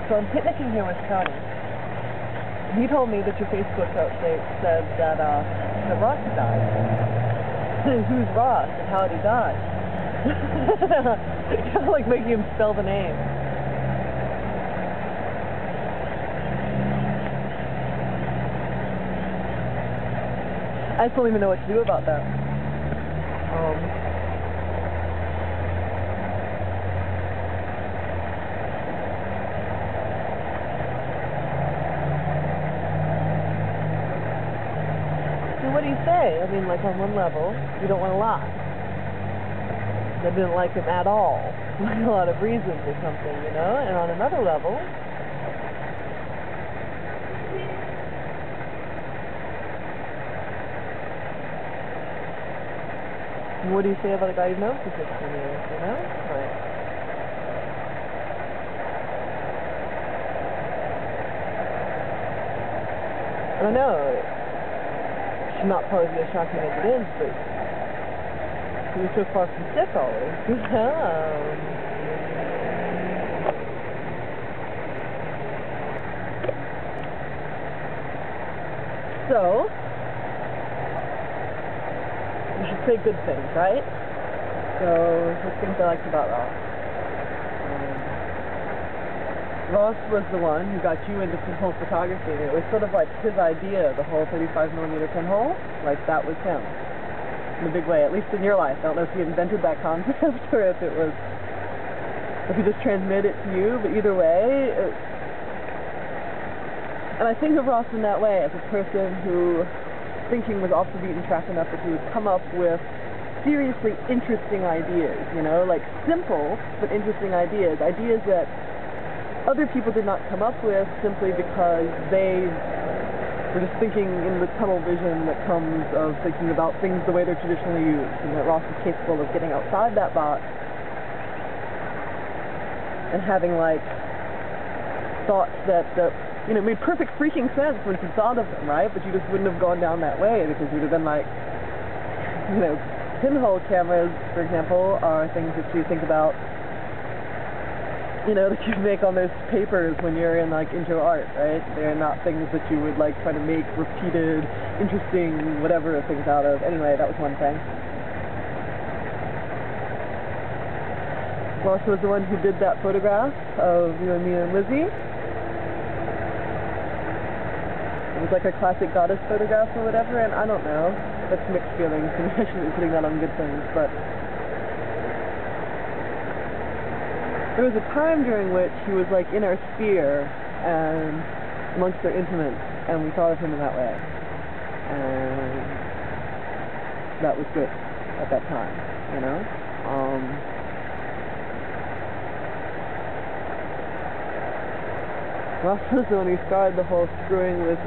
So I'm picnicking here with Tony. He told me that your Facebook update said that Ross had died. Who's Ross and how did he die? Kind of like making him spell the name. I just don't even know what to do about that. What do you say? I mean, like, on one level, you don't want to lie. I didn't like him at all. Like a lot of reasons or something, you know? And on another level, what do you say about a guy you've known for 16 years, you know? Like, I don't know. Should not probably be as shocking as it is, but he was so far from sick always. So, you should say good things, right? So, what things I liked about Ross? Ross was the one who got you into pinhole photography, and it was sort of like his idea, the whole 35mm pinhole. Like, that was him. In a big way, at least in your life. I don't know if he invented that concept or if he just transmitted it to you, but either way, and I think of Ross in that way, as a person who thinking was off the beaten track enough that he would come up with seriously interesting ideas, you know, like simple but interesting ideas that other people did not come up with simply because they were just thinking in the tunnel vision that comes of thinking about things the way they're traditionally used, and that Ross is capable of getting outside that box and having, like, thoughts that, you know, made perfect freaking sense once you thought of them, right? But you just wouldn't have gone down that way because you'd have been like, you know, pinhole cameras, for example, are things that you think about, you know, that you make on those papers when you're in, like, intro art, right? They're not things that you would, like, try to make repeated, interesting, whatever things out of. Anyway, that was one thing. Ross was the one who did that photograph of you and me and Lizzie. It was like a classic goddess photograph or whatever, and I don't know. That's mixed feelings, and I shouldn't be putting that on good things, but there was a time during which he was, like, in our sphere and amongst our intimates, and we thought of him in that way. And that was good at that time, you know? Ross was the one who started the whole screwing with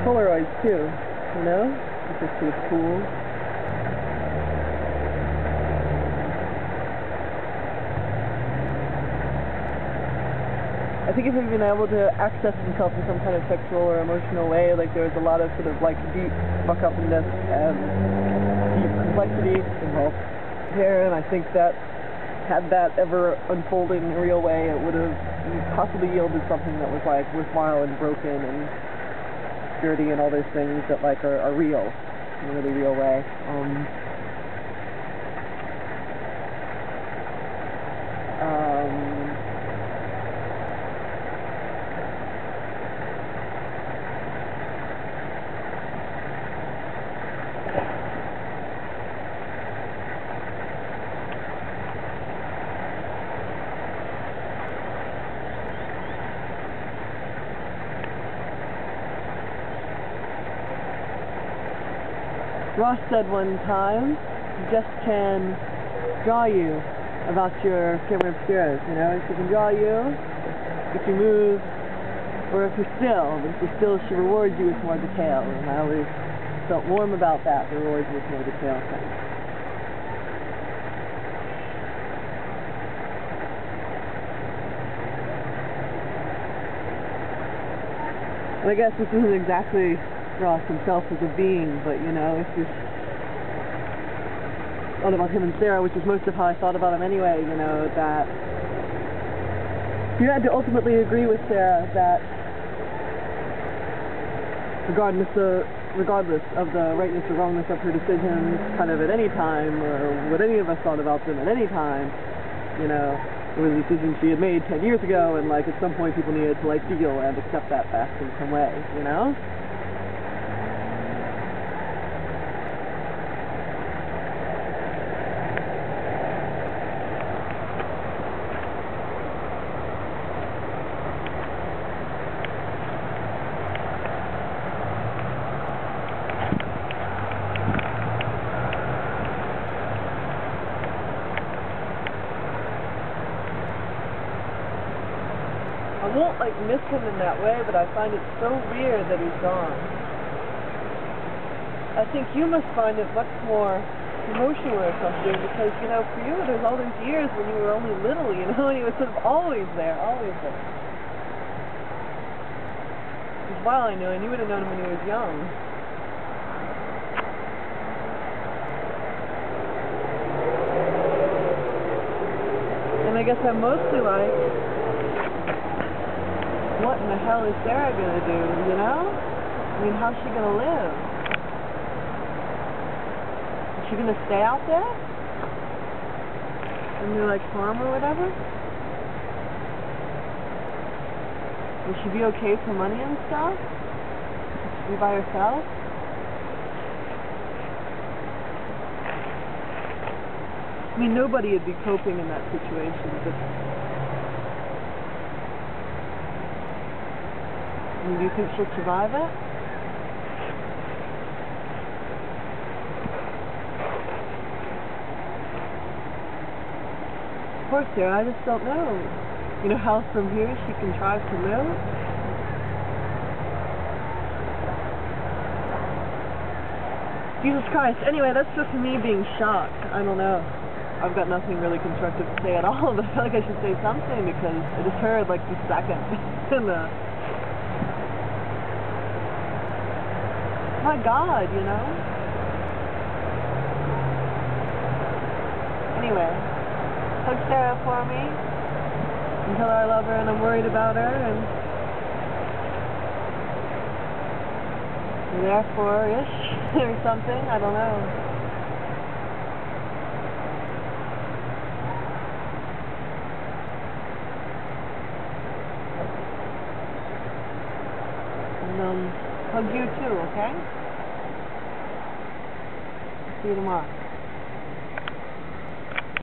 Polaroids, too, you know? Which is pretty cool. I think if he'd been able to access himself in some kind of sexual or emotional way, like there was a lot of sort of like deep fuck-upness and deep complexity involved here, and I think that had that ever unfolded in a real way, it would have possibly yielded something that was like worthwhile and broken and sturdy and all those things that like are real in a really real way. Ross said one time, you just can draw you about your camera obscuras, you know? She can draw you if you move, or if you're still, but if you're still, she rewards you with more detail, and I always felt warm about that, the rewards you with more detail thing. And I guess this isn't exactly Ross himself as a being, but you know, it's just thought about him and Sarah, which is most of how I thought about him anyway, you know, that You had to ultimately agree with Sarah that regardless of the rightness or wrongness of her decisions, kind of at any time, or what any of us thought about them at any time, you know, it was a decision she had made 10 years ago, and like at some point people needed to like feel and accept that fact in some way, you know? I won't like miss him in that way, but I find it so weird that he's gone. I think you must find it much more emotional or something, because, you know, for you there's all those years when you were only little, you know, and he was sort of always there, always there. Because while I knew him, you would have known him when he was young. And I guess I'm mostly like, what in the hell is Sarah gonna do, you know? I mean, how's she gonna live? Is she gonna stay out there? In your, like, farm or whatever? Will she be okay for money and stuff? Will she be by herself? I mean, nobody would be coping in that situation, but do you think she'll survive it? Of course, Sarah, I just don't know. You know how from here she contrives to live? Jesus Christ. Anyway, that's just me being shocked. I don't know. I've got nothing really constructive to say at all, but I feel like I should say something because I just heard like the second in the... My God, you know? Anyway, hug Sarah for me and tell her I love her and I'm worried about her and therefore-ish or something, I don't know. And hug you too, okay? See you tomorrow.